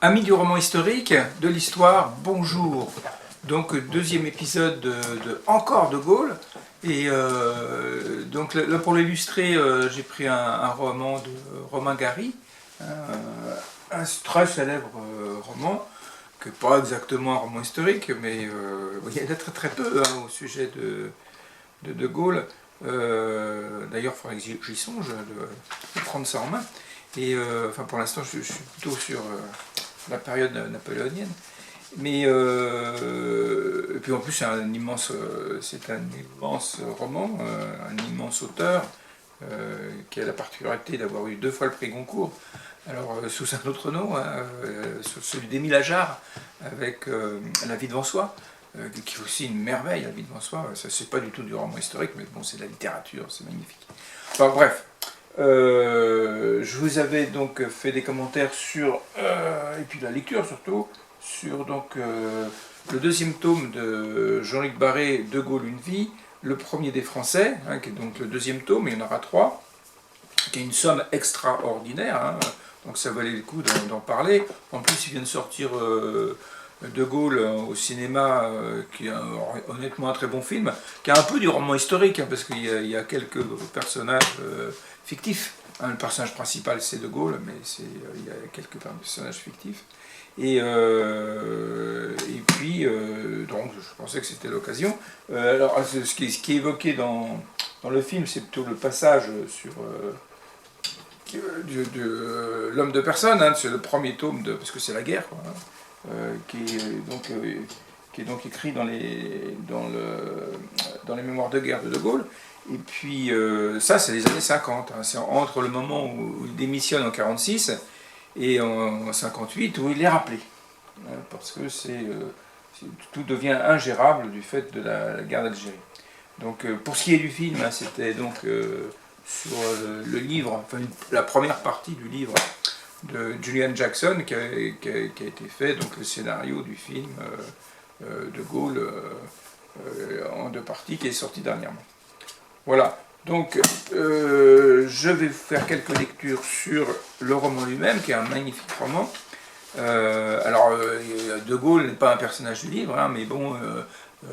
Amis du roman historique, de l'histoire, bonjour. Donc deuxième épisode encore de Gaulle. Et donc là pour l'illustrer, j'ai pris un roman de Romain Gary, un très célèbre roman, que pas exactement un roman historique, mais il y en a très très peu au sujet de Gaulle. D'ailleurs, il faudrait que j'y songe de prendre ça en main. Et enfin, pour l'instant, je suis plutôt sur la période napoléonienne. Mais et puis en plus, c'est un immense roman, un immense auteur qui a la particularité d'avoir eu 2 fois le prix Goncourt. Alors sous un autre nom, sous celui d'Émile Ajar, avec La vie devant soi, qui est aussi une merveille, La vie devant soi. Ça, c'est pas du tout du roman historique, mais bon, c'est de la littérature, c'est magnifique. Enfin bref. Je vous avais donc fait des commentaires sur, et puis la lecture surtout, sur donc, le deuxième tome de Jean-Luc Barré, De Gaulle, une vie, le premier des Français, qui est donc le deuxième tome, il y en aura 3, qui est une somme extraordinaire, donc ça valait le coup d'en parler. En plus, il vient de sortir De Gaulle au cinéma, qui est honnêtement un très bon film, qui est un peu du roman historique, parce qu'il y a quelques personnages fictifs. Le personnage principal c'est De Gaulle, mais il y a quelques personnages fictifs. Et puis, donc je pensais que c'était l'occasion. Alors, ce qui est évoqué dans le film, c'est plutôt le passage sur l'homme de personne, c'est le premier tome, parce que c'est la guerre, quoi, qui est donc écrit dans les mémoires de guerre de Gaulle. Et puis ça, c'est les années 50, c'est entre le moment où il démissionne en 1946 et en 1958 où il est rappelé, parce que tout devient ingérable du fait de la guerre d'Algérie. Donc pour ce qui est du film, c'était donc sur le livre, enfin la première partie du livre de Julian Jackson qui a été fait, donc le scénario du film de Gaulle en 2 parties qui est sorti dernièrement. Voilà, donc je vais vous faire quelques lectures sur le roman lui-même, qui est un magnifique roman. Alors, De Gaulle n'est pas un personnage du livre, mais bon,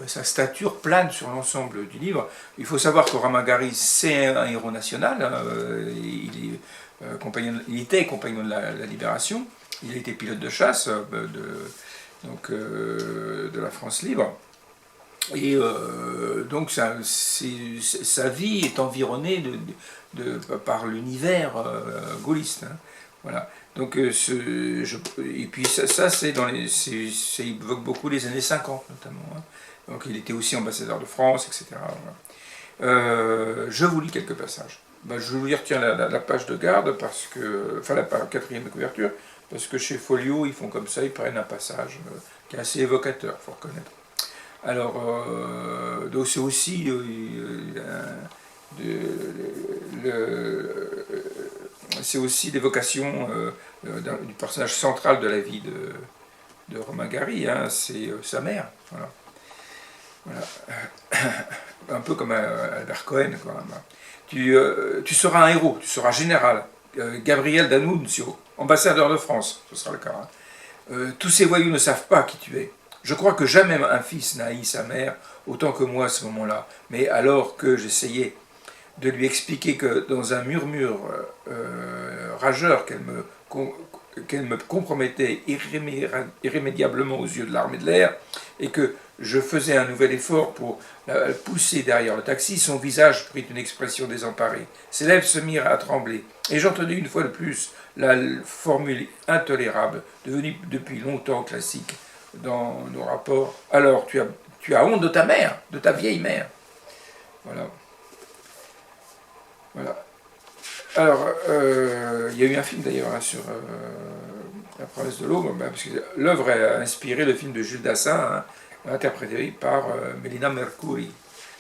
sa stature plane sur l'ensemble du livre. Il faut savoir que Romain Gary, c'est un héros national, il était compagnon de la Libération, il a été pilote de chasse de la France libre. Et donc sa vie est environnée par l'univers gaulliste. Voilà. Donc et puis ça c'est ça évoque beaucoup les années 50 notamment. Donc il était aussi ambassadeur de France, etc. Voilà. Je vous lis quelques passages. Je vais vous lire la page de garde, parce que, enfin la 4e couverture, parce que chez Folio ils font comme ça, ils prennent un passage qui est assez évocateur, il faut reconnaître. Alors, donc c'est aussi l'évocation du personnage central de la vie de Romain Gary, c'est sa mère. Voilà. Voilà. Un peu comme Albert Cohen, quoi. Tu seras un héros, tu seras général. Gabriel D'Annunzio, ambassadeur de France, ce sera le cas. Tous ces voyous ne savent pas qui tu es. Je crois que jamais un fils n'a haï sa mère autant que moi à ce moment-là. Mais alors que j'essayais de lui expliquer que dans un murmure rageur qu'elle me compromettait irrémédiablement aux yeux de l'armée de l'air, et que je faisais un nouvel effort pour la pousser derrière le taxi, son visage prit une expression désemparée. Ses lèvres se mirent à trembler, et j'entendis une fois de plus la formule intolérable, devenue depuis longtemps classique dans nos rapports. Alors, tu as honte de ta mère, de ta vieille mère. Voilà. Voilà. Alors, il y a eu un film d'ailleurs sur la province de l'Aube, parce que l'œuvre a inspiré le film de Jules Dassin, interprété par Melina Mercouri.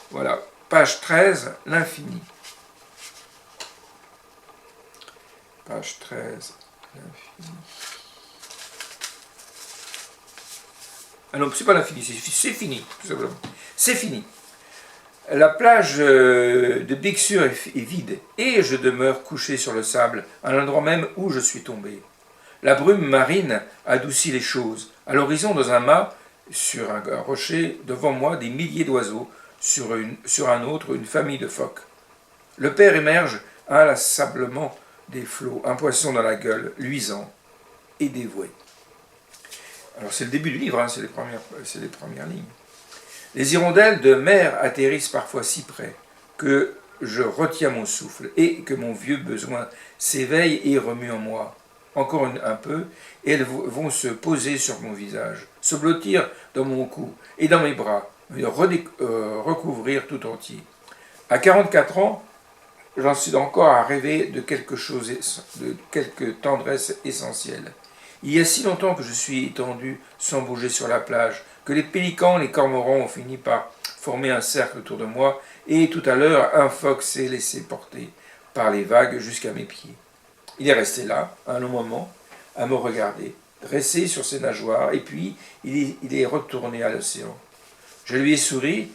Voilà. Page 13, l'infini. Page 13, l'infini. Ah non, c'est pas l'infini, c'est fini, tout simplement. C'est fini. La plage de Big Sur est vide, et je demeure couché sur le sable, à l'endroit même où je suis tombé. La brume marine adoucit les choses. À l'horizon, dans un mât, sur un rocher, devant moi, des milliers d'oiseaux, sur un autre, une famille de phoques. Le père émerge inlassablement des flots, un poisson dans la gueule, luisant et dévoué. Alors c'est le début du livre, hein, c'est les premières lignes. Les hirondelles de mer atterrissent parfois si près que je retiens mon souffle et que mon vieux besoin s'éveille et remue en moi. Encore un peu, et elles vont se poser sur mon visage, se blottir dans mon cou et dans mes bras, me recouvrir tout entier. À 44 ans, j'en suis encore à rêver de quelque chose, de quelque tendresse essentielle. Il y a si longtemps que je suis étendu sans bouger sur la plage, que les pélicans, les cormorans ont fini par former un cercle autour de moi, et tout à l'heure, un phoque s'est laissé porter par les vagues jusqu'à mes pieds. Il est resté là, un long moment, à me regarder, dressé sur ses nageoires, et puis il est retourné à l'océan. Je lui ai souri,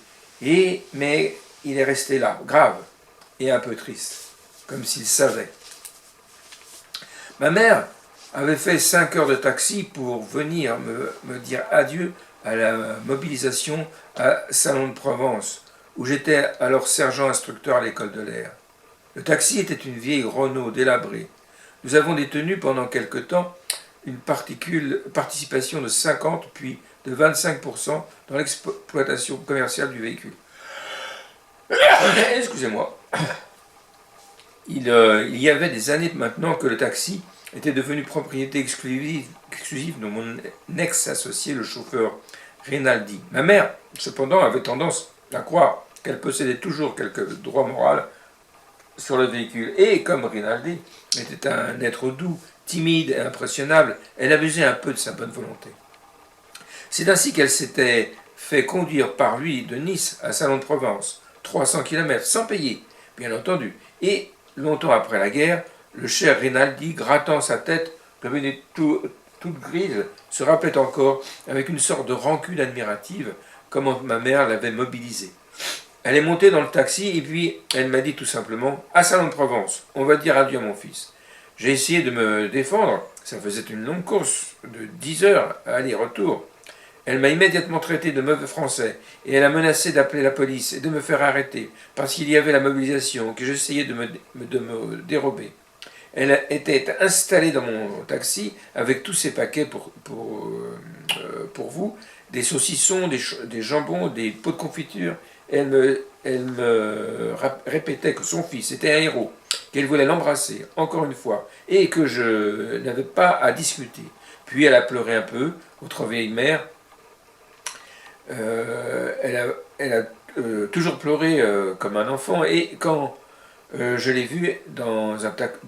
mais il est resté là, grave et un peu triste, comme s'il savait. Ma mère avait fait 5 heures de taxi pour venir me dire adieu à la mobilisation à Salon de Provence, où j'étais alors sergent instructeur à l'école de l'air. Le taxi était une vieille Renault délabrée. Nous avons détenu pendant quelque temps une participation de 50 puis de 25% dans l'exploitation commerciale du véhicule. Excusez-moi. Il y avait des années maintenant que le taxi était devenu propriété exclusive de mon ex-associé, le chauffeur Rinaldi. Ma mère, cependant, avait tendance à croire qu'elle possédait toujours quelques droits moraux sur le véhicule. Et comme Rinaldi était un être doux, timide et impressionnable, elle abusait un peu de sa bonne volonté. C'est ainsi qu'elle s'était fait conduire par lui de Nice à Salon de Provence, 300 km, sans payer, bien entendu. Et, longtemps après la guerre, le cher Rinaldi, grattant sa tête, devenue toute grise, se rappelait encore, avec une sorte de rancune admirative, comment ma mère l'avait mobilisé. Elle est montée dans le taxi et puis elle m'a dit tout simplement « À Salon de Provence, on va dire adieu à mon fils ». J'ai essayé de me défendre, ça faisait une longue course de 10 heures aller-retour. Elle m'a immédiatement traité de mauvais français et elle a menacé d'appeler la police et de me faire arrêter parce qu'il y avait la mobilisation, que j'essayais de me dérober. Elle était installée dans mon taxi avec tous ses paquets pour vous, des saucissons, des jambons, des pots de confiture. Elle me répétait que son fils était un héros, qu'elle voulait l'embrasser, encore une fois, et que je n'avais pas à discuter. Puis elle a pleuré un peu, votre vieille mère. Elle a toujours pleuré comme un enfant, et quand je l'ai vue dans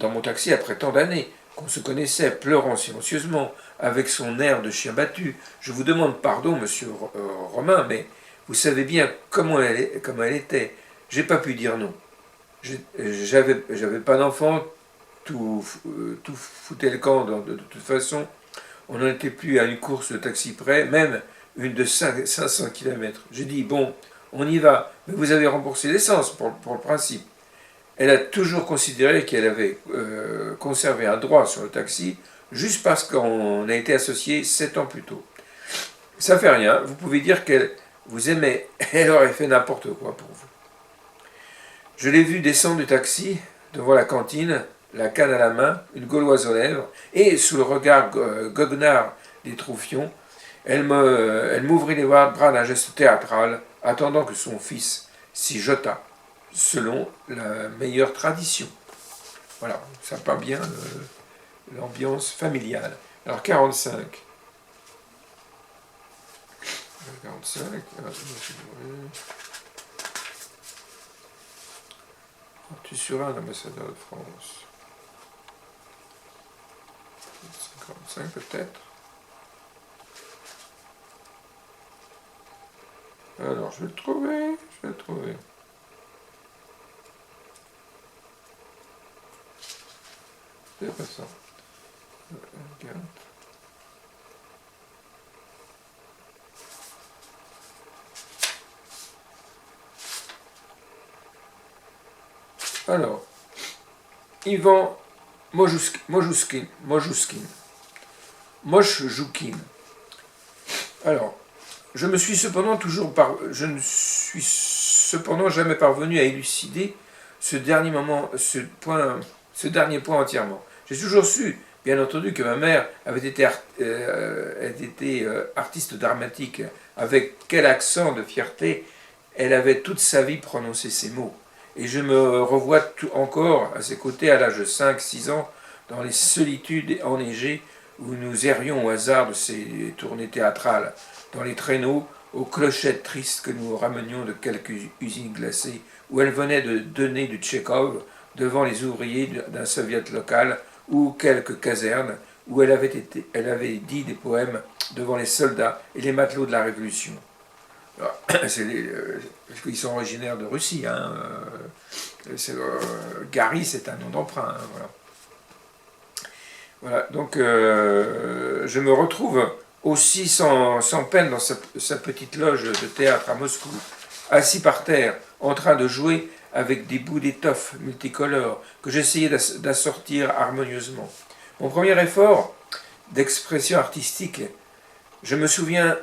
mon taxi après tant d'années, qu'on se connaissait, pleurant silencieusement, avec son air de chien battu, je vous demande pardon, monsieur Romain, mais vous savez bien comment elle était. J'ai pas pu dire non. J'avais pas d'enfant, tout foutait le camp de toute façon. On n'en était plus à une course de taxi près, même une de 500 km. J'ai dit, bon, on y va, mais vous avez remboursé l'essence pour le principe. Elle a toujours considéré qu'elle avait conservé un droit sur le taxi, juste parce qu'on a été associés 7 ans plus tôt. Ça fait rien, vous pouvez dire qu'elle vous aimait, elle aurait fait n'importe quoi pour vous. Je l'ai vue descendre du taxi, devant la cantine, la canne à la main, une gauloise aux lèvres, et sous le regard goguenard des troufions, elle m'ouvrit les bras d'un geste théâtral, attendant que son fils s'y jetât, selon la meilleure tradition. Voilà, ça part bien l'ambiance familiale. Alors 45. 45. Tu seras un ambassadeur de France. 55 peut-être. Alors, je vais le trouver. C'est pas ça. Regarde. Alors, Ivan Mojushkin. Moshe Joukhin. Alors, je ne suis cependant jamais parvenu à élucider ce dernier point entièrement. J'ai toujours su, bien entendu, que ma mère avait été artiste dramatique. Avec quel accent de fierté elle avait toute sa vie prononcé ces mots. Et je me revois encore à ses côtés à l'âge de 5-6 ans, dans les solitudes enneigées où nous errions au hasard de ces tournées théâtrales, dans les traîneaux, aux clochettes tristes que nous ramenions de quelques usines glacées, où elle venait de donner du Tchekhov devant les ouvriers d'un soviet local, ou quelques casernes, où elle avait dit des poèmes devant les soldats et les matelots de la Révolution. Parce qu'ils sont originaires de Russie. Hein, Gary, c'est un nom d'emprunt. Hein, voilà. Voilà, donc je me retrouve aussi sans peine dans sa petite loge de théâtre à Moscou, assis par terre, en train de jouer avec des bouts d'étoffe multicolores que j'essayais d'assortir harmonieusement. Mon premier effort d'expression artistique, je me souviens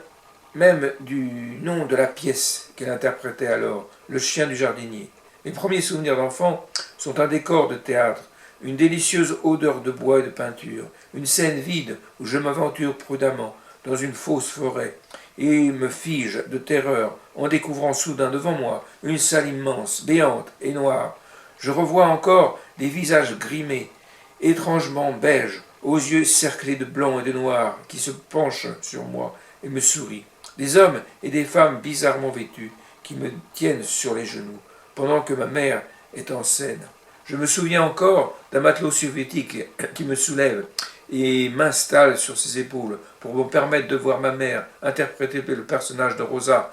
même du nom de la pièce qu'elle interprétait alors, Le chien du jardinier. Mes premiers souvenirs d'enfant sont un décor de théâtre, une délicieuse odeur de bois et de peinture, une scène vide où je m'aventure prudemment dans une fausse forêt et me fige de terreur en découvrant soudain devant moi une salle immense, béante et noire. Je revois encore des visages grimés, étrangement beiges, aux yeux cerclés de blanc et de noir, qui se penchent sur moi et me sourient. Des hommes et des femmes bizarrement vêtus qui me tiennent sur les genoux, pendant que ma mère est en scène. Je me souviens encore d'un matelot soviétique qui me soulève et m'installe sur ses épaules pour me permettre de voir ma mère interpréter le personnage de Rosa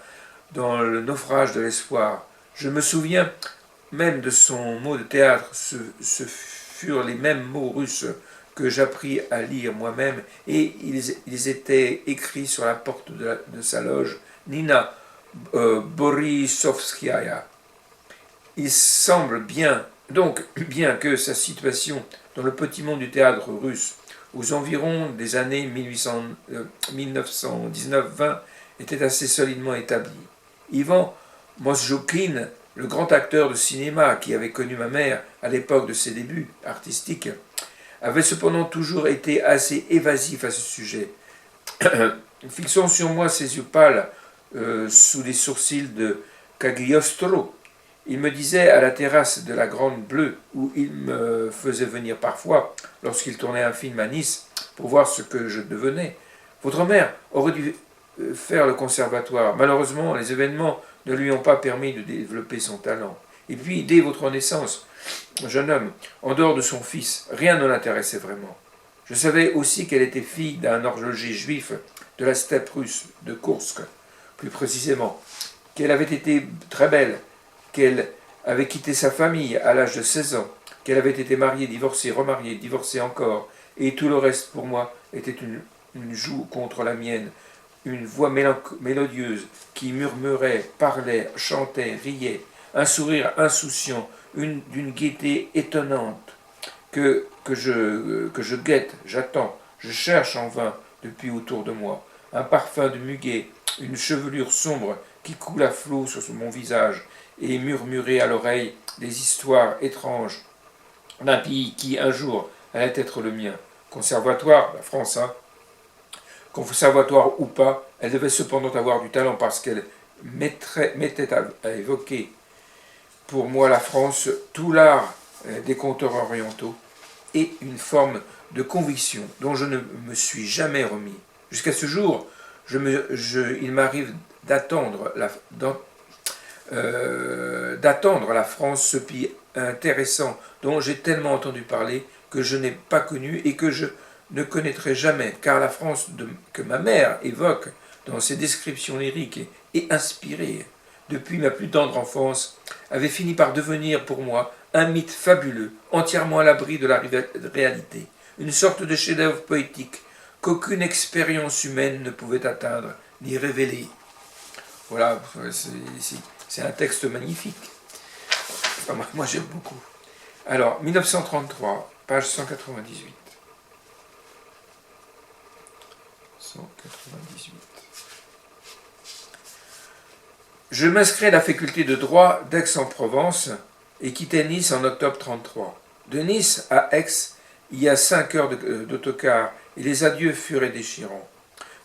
dans Le naufrage de l'espoir. Je me souviens même de son mot de théâtre, ce furent les mêmes mots russes que j'appris à lire moi-même, et ils étaient écrits sur la porte de sa loge, Nina Borisovskaya. Il semble bien que sa situation dans le petit monde du théâtre russe, aux environs des années 1919-20, était assez solidement établie. Ivan Mosjoukhin, le grand acteur de cinéma qui avait connu ma mère à l'époque de ses débuts artistiques, avait cependant toujours été assez évasif à ce sujet. Fixant sur moi ses yeux pâles sous les sourcils de Cagliostro, il me disait à la terrasse de la Grande Bleue, où il me faisait venir parfois, lorsqu'il tournait un film à Nice, pour voir ce que je devenais. Votre mère aurait dû faire le conservatoire. Malheureusement, les événements ne lui ont pas permis de développer son talent. Et puis, dès votre naissance, jeune homme, en dehors de son fils, rien ne l'intéressait vraiment. Je savais aussi qu'elle était fille d'un horloger juif de la steppe russe, de Koursk, plus précisément, qu'elle avait été très belle, qu'elle avait quitté sa famille à l'âge de 16 ans, qu'elle avait été mariée, divorcée, remariée, divorcée encore, et tout le reste pour moi était une joue contre la mienne, une voix mélodieuse qui murmurait, parlait, chantait, riait, un sourire insouciant, d'une gaieté étonnante, que je guette, j'attends, je cherche en vain depuis autour de moi, un parfum de muguet, une chevelure sombre qui coule à flots sur mon visage, et murmurer à l'oreille des histoires étranges d'un pays qui, un jour, allait être le mien. Conservatoire, la France, hein. Conservatoire ou pas, elle devait cependant avoir du talent parce qu'elle mettait à évoquer pour moi la France, tout l'art des conteurs orientaux et une forme de conviction dont je ne me suis jamais remis. Jusqu'à ce jour, il m'arrive d'attendre la France, ce pays intéressant dont j'ai tellement entendu parler, que je n'ai pas connu et que je ne connaîtrai jamais, car la France que ma mère évoque dans ses descriptions lyriques et inspirées depuis ma plus tendre enfance, avait fini par devenir pour moi un mythe fabuleux, entièrement à l'abri de la réalité, une sorte de chef-d'œuvre poétique qu'aucune expérience humaine ne pouvait atteindre ni révéler. Voilà, c'est un texte magnifique. Enfin, moi j'aime beaucoup. Alors, 1933, page 198. 298. Je m'inscris à la faculté de droit d'Aix-en-Provence et quittai Nice en octobre 1933. De Nice à Aix, il y a 5 heures d'autocar et les adieux furent déchirants.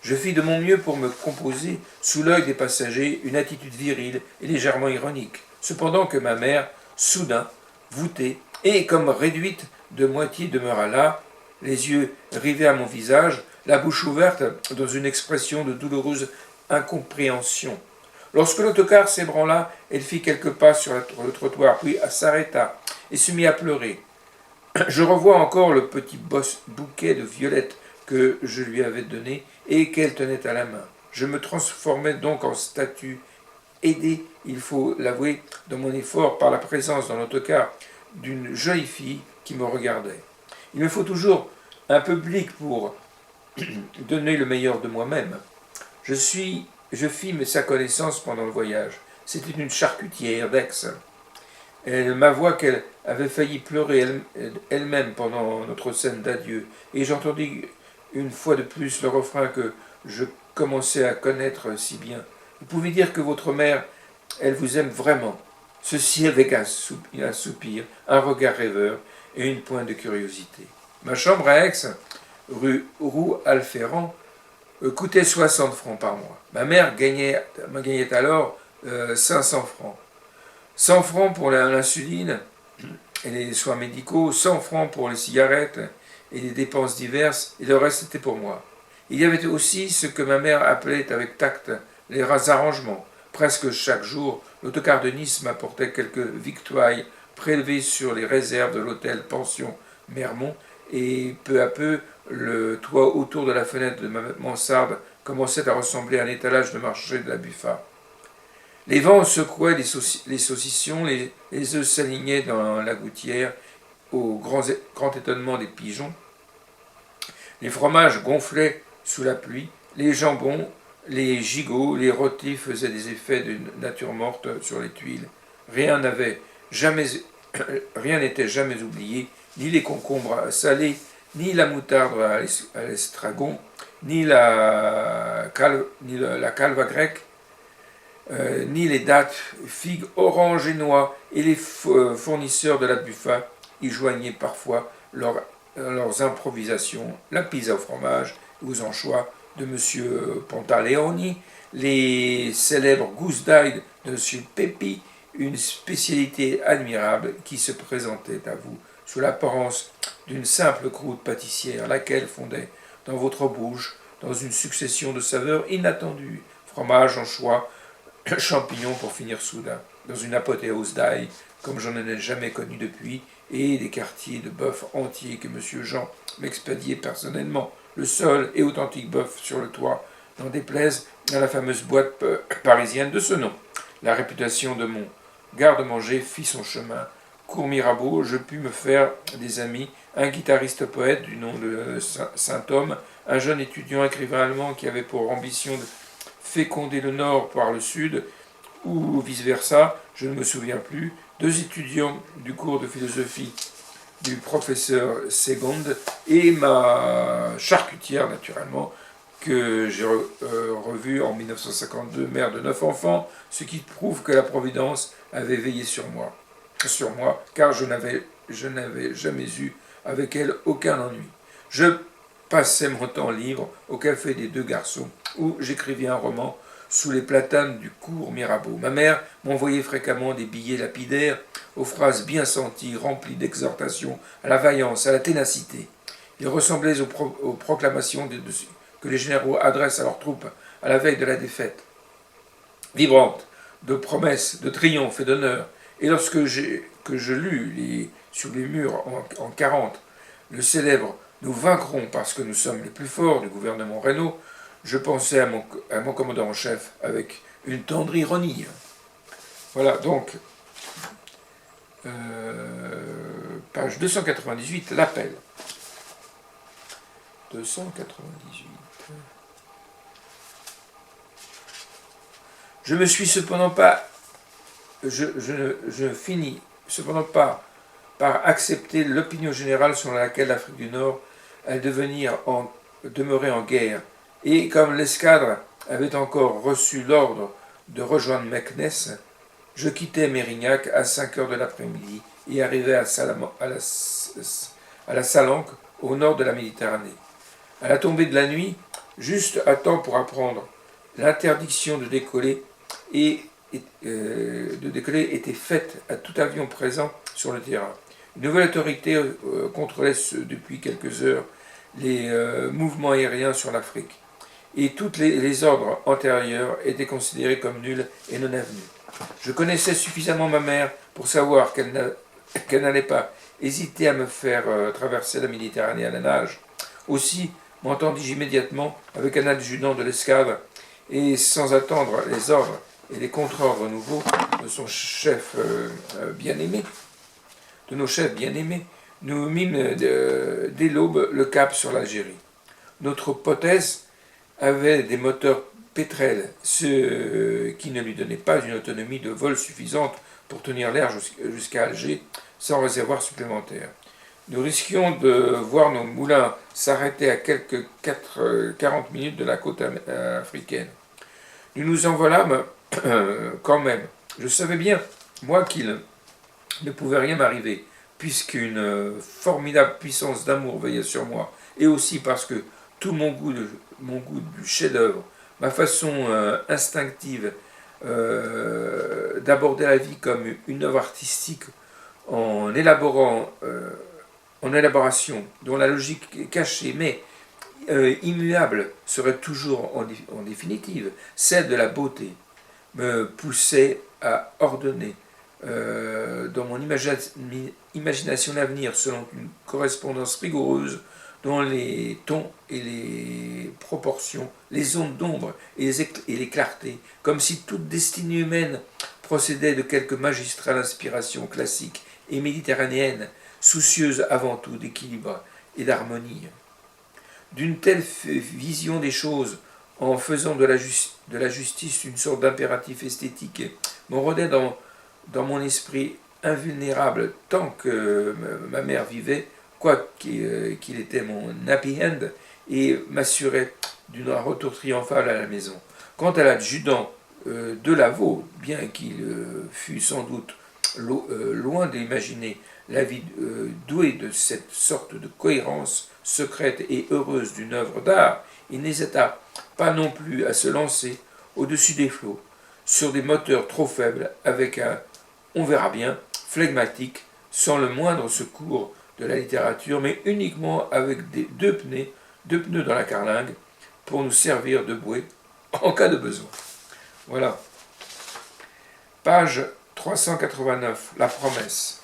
Je fis de mon mieux pour me composer, sous l'œil des passagers, une attitude virile et légèrement ironique. Cependant que ma mère, soudain, voûtée et comme réduite de moitié, demeura là, les yeux rivés à mon visage, la bouche ouverte dans une expression de douloureuse incompréhension. Lorsque l'autocar s'ébranla, elle fit quelques pas sur le trottoir, puis s'arrêta et se mit à pleurer. Je revois encore le petit bouquet de violettes que je lui avais donné et qu'elle tenait à la main. Je me transformais donc en statue, aidé, il faut l'avouer, dans mon effort par la présence dans l'autocar d'une jolie fille qui me regardait. Il me faut toujours un public pour donner le meilleur de moi-même. Je fis sa connaissance pendant le voyage. C'était une charcutière d'Aix. Elle m'avoua qu'elle avait failli pleurer elle-même pendant notre scène d'adieu, et j'entendis une fois de plus le refrain que je commençais à connaître si bien. Vous pouvez dire que votre mère, elle vous aime vraiment. Ceci avec un soupir, un regard rêveur et une pointe de curiosité. Ma chambre à Aix, rue Roux-Alferrand, coûtait 60 francs par mois. Ma mère gagnait alors 500 francs. 100 francs pour l'insuline et les soins médicaux, 100 francs pour les cigarettes et les dépenses diverses, et le reste était pour moi. Il y avait aussi ce que ma mère appelait avec tact les arrangements. Presque chaque jour, l'autocar de Nice m'apportait quelques victuailles prélevées sur les réserves de l'hôtel-pension Mermont, et peu à peu, le toit autour de la fenêtre de ma mansarde commençait à ressembler à un étalage de marché de la Buffa. Les vents secouaient les saucissons, les œufs s'alignaient dans la gouttière, au grand étonnement des pigeons. Les fromages gonflaient sous la pluie, les jambons, les gigots, les rôtis faisaient des effets de nature morte sur les tuiles. Rien n'était jamais oublié, ni les concombres salés, ni la moutarde à l'estragon, ni la calva grecque, ni les dattes, figues, oranges et noix, et les fournisseurs de la Buffa y joignaient parfois leurs improvisations, la pizza au fromage, aux anchois de M. Pantaleoni, les célèbres gousses d'ail de M. Pepi, une spécialité admirable qui se présentait à vous sous l'apparence d'une simple croûte pâtissière, laquelle fondait dans votre bouche dans une succession de saveurs inattendues, fromage, anchois, champignons pour finir soudain, dans une apothéose d'ail, comme j'en ai jamais connu depuis, et des quartiers de bœuf entiers que M. Jean m'expédiait personnellement, le seul et authentique bœuf sur le toit, n'en déplaise à la fameuse boîte parisienne de ce nom. La réputation de mon garde-manger fit son chemin. Cours Mirabeau, je pus me faire des amis, un guitariste poète du nom de Saint-Homme, un jeune étudiant écrivain allemand qui avait pour ambition de féconder le nord par le sud, ou vice-versa, je ne me souviens plus, 2 étudiants du cours de philosophie du professeur Segonde et ma charcutière, naturellement, que j'ai revue en 1952, mère de 9 enfants, ce qui prouve que la Providence avait veillé sur moi, car je n'avais jamais eu avec elle aucun ennui. Je passais mon temps libre au café des 2 garçons, où j'écrivais un roman sous les platanes du cours Mirabeau. Ma mère m'envoyait fréquemment des billets lapidaires aux phrases bien senties, remplies d'exhortations à la vaillance, à la ténacité. Ils ressemblaient aux proclamations que les généraux adressent à leurs troupes à la veille de la défaite, vibrantes de promesses, de triomphes et d'honneur. Et lorsque je lus sur les murs en 40 le célèbre « Nous vaincrons parce que nous sommes les plus forts » du gouvernement Reynaud, je pensais à mon commandant en chef avec une tendre ironie. Voilà, donc, page 298, l'appel. 298. Je finis cependant pas par accepter l'opinion générale selon laquelle l'Afrique du Nord allait demeurer en guerre et comme l'escadre avait encore reçu l'ordre de rejoindre Meknès, je quittai Mérignac à 5 heures de l'après-midi et arrivai à la Salanque, au nord de la Méditerranée. À la tombée de la nuit, juste à temps pour apprendre l'interdiction de décoller était faite à tout avion présent sur le terrain. Une nouvelle autorité contrôlait depuis quelques heures les mouvements aériens sur l'Afrique, et tous les ordres antérieurs étaient considérés comme nuls et non avenus. Je connaissais suffisamment ma mère pour savoir qu'elle n'allait pas hésiter à me faire traverser la Méditerranée à la nage. Aussi m'entendis-je immédiatement avec un adjudant de l'escadre, et sans attendre les ordres et les contre-ordres nouveaux de son chef bien-aimé, de nos chefs bien-aimés, nous mîmes dès l'aube le cap sur l'Algérie. Notre hypothèse avait des moteurs pétrels, ce qui ne lui donnait pas une autonomie de vol suffisante pour tenir l'air jusqu'à Alger sans réservoir supplémentaire. Nous risquions de voir nos moulins s'arrêter à quelques 40 minutes de la côte africaine. Nous nous envolâmes quand même. Je savais bien, moi, qu'il ne pouvait rien m'arriver, puisqu'une formidable puissance d'amour veillait sur moi, et aussi parce que tout mon goût du chef-d'œuvre, ma façon instinctive d'aborder la vie comme une œuvre artistique en élaboration, dont la logique cachée mais immuable serait toujours en définitive celle de la beauté, me poussait à ordonner dans mon imagination l'avenir selon une correspondance rigoureuse dont les tons et les proportions, les ondes d'ombre et les clartés, comme si toute destinée humaine procédait de quelque magistrale inspiration classique et méditerranéenne, soucieuse avant tout d'équilibre et d'harmonie. D'une telle vision des choses, en faisant de la justice une sorte d'impératif esthétique, me rôdait dans mon esprit invulnérable tant que ma mère vivait, quoiqu'il était mon happy end, et m'assurait d'un retour triomphal à la maison. Quant à l'adjudant Delaveau, bien qu'il fût sans doute loin d'imaginer la vie douée de cette sorte de cohérence secrète et heureuse d'une œuvre d'art, il n'hésita pas non plus à se lancer au-dessus des flots, sur des moteurs trop faibles, avec un « on verra bien » flegmatique, sans le moindre secours de la littérature, mais uniquement avec deux pneus dans la carlingue, pour nous servir de bouée en cas de besoin. Voilà. Page 389, la promesse.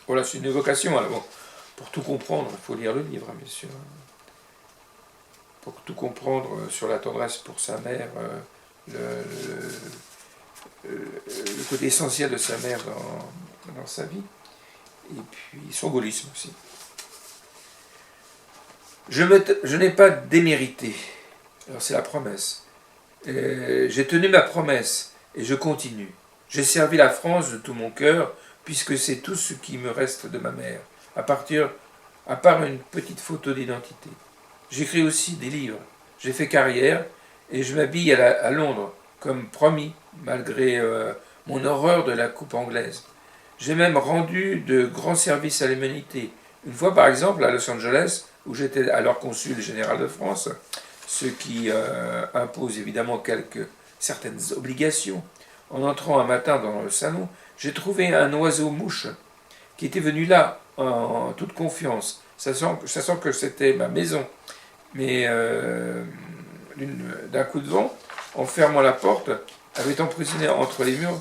Voilà, c'est une évocation. Alors bon, pour tout comprendre, il faut lire le livre, bien sûr. Pour tout comprendre sur la tendresse pour sa mère, le côté essentiel de sa mère dans sa vie, et puis son gaullisme aussi. Je n'ai pas démérité. Alors c'est la promesse. J'ai tenu ma promesse et je continue. J'ai servi la France de tout mon cœur, puisque c'est tout ce qui me reste de ma mère, à part une petite photo d'identité. J'écris aussi des livres. J'ai fait carrière et je m'habille à Londres, comme promis, malgré mon horreur de la coupe anglaise. J'ai même rendu de grands services à l'humanité. Une fois, par exemple, à Los Angeles, où j'étais alors consul général de France, ce qui impose évidemment certaines obligations. En entrant un matin dans le salon, j'ai trouvé un oiseau-mouche qui était venu là en toute confiance, sachant que c'était ma maison. Mais d'un coup de vent, en fermant la porte, avait emprisonné entre les murs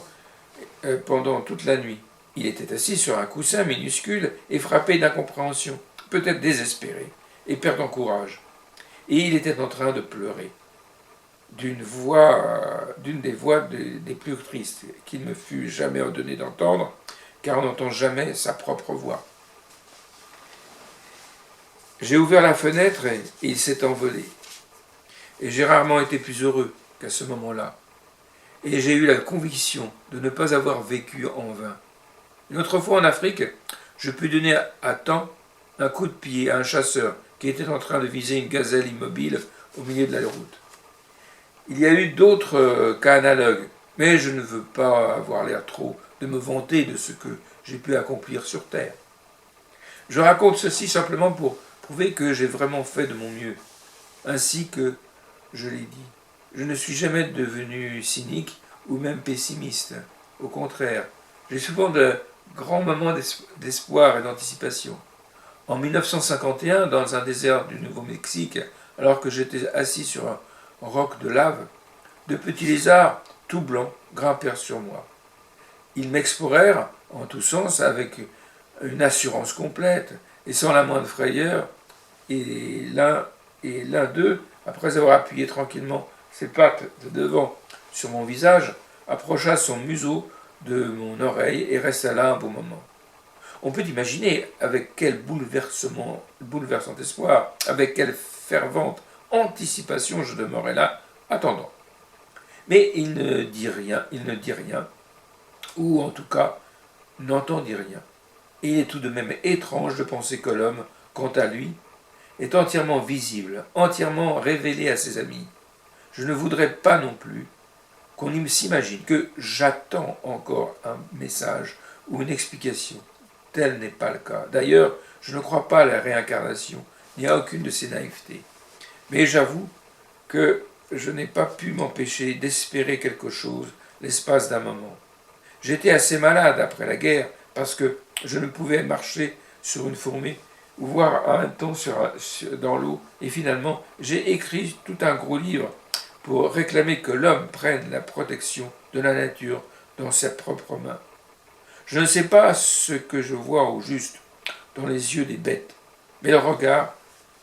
pendant toute la nuit. Il était assis sur un coussin minuscule et frappé d'incompréhension, peut-être désespéré, et perdant courage. Et il était en train de pleurer, d'une des voix des plus tristes qu'il me fût jamais donné d'entendre, car on n'entend jamais sa propre voix. J'ai ouvert la fenêtre et il s'est envolé. Et j'ai rarement été plus heureux qu'à ce moment-là. Et j'ai eu la conviction de ne pas avoir vécu en vain. Une autre fois en Afrique, je pus donner à temps un coup de pied à un chasseur qui était en train de viser une gazelle immobile au milieu de la route. Il y a eu d'autres cas analogues, mais je ne veux pas avoir l'air trop de me vanter de ce que j'ai pu accomplir sur Terre. Je raconte ceci simplement pour prouver que j'ai vraiment fait de mon mieux, ainsi que je l'ai dit. Je ne suis jamais devenu cynique ou même pessimiste. Au contraire, j'ai souvent de grands moments d'espoir et d'anticipation. En 1951, dans un désert du Nouveau-Mexique, alors que j'étais assis sur un roc de lave, de petits lézards tout blancs grimpèrent sur moi. Ils m'explorèrent en tous sens avec une assurance complète et sans la moindre frayeur, et l'un d'eux, après avoir appuyé tranquillement ses pattes de devant sur mon visage, approcha son museau de mon oreille et resta là un bon moment. On peut imaginer avec quel bouleversant espoir, avec quelle fervente anticipation je demeurais là, attendant. Mais il ne dit rien, ou en tout cas n'entendit rien. Et il est tout de même étrange de penser que l'homme, quant à lui, est entièrement visible, entièrement révélé à ses amis. Je ne voudrais pas non plus qu'on s'imagine que j'attends encore un message ou une explication. Tel n'est pas le cas. D'ailleurs, je ne crois pas à la réincarnation, ni à aucune de ces naïvetés. Mais j'avoue que je n'ai pas pu m'empêcher d'espérer quelque chose l'espace d'un moment. J'étais assez malade après la guerre parce que je ne pouvais marcher sur une fourmée ou voir un temps dans l'eau. Et finalement, j'ai écrit tout un gros livre pour réclamer que l'homme prenne la protection de la nature dans ses propres mains. Je ne sais pas ce que je vois au juste dans les yeux des bêtes, mais le regard,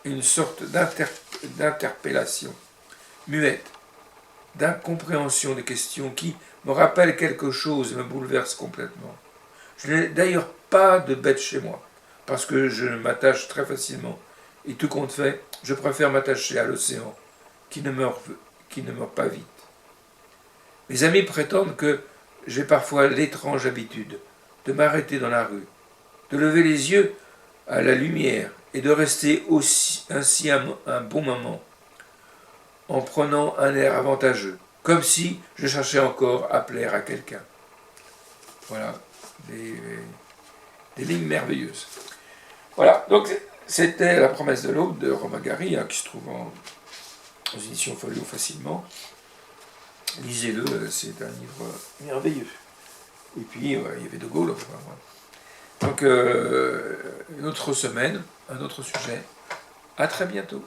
une sorte d'interpellation muette, d'incompréhension des questions qui me rappellent quelque chose et me bouleverse complètement. Je n'ai d'ailleurs pas de bête chez moi, parce que je m'attache très facilement, et tout compte fait, je préfère m'attacher à l'océan, qui ne meurt pas vite. Mes amis prétendent que j'ai parfois l'étrange habitude de m'arrêter dans la rue, de lever les yeux à la lumière et de rester ainsi un bon moment, en prenant un air avantageux, comme si je cherchais encore à plaire à quelqu'un. Voilà, des lignes merveilleuses. Voilà, donc c'était La promesse de l'aube de Romain Gary, qui se trouve aux éditions Folio facilement. Lisez-le, c'est un livre merveilleux. Et puis, il y avait De Gaulle. Donc, une autre semaine, un autre sujet. À très bientôt.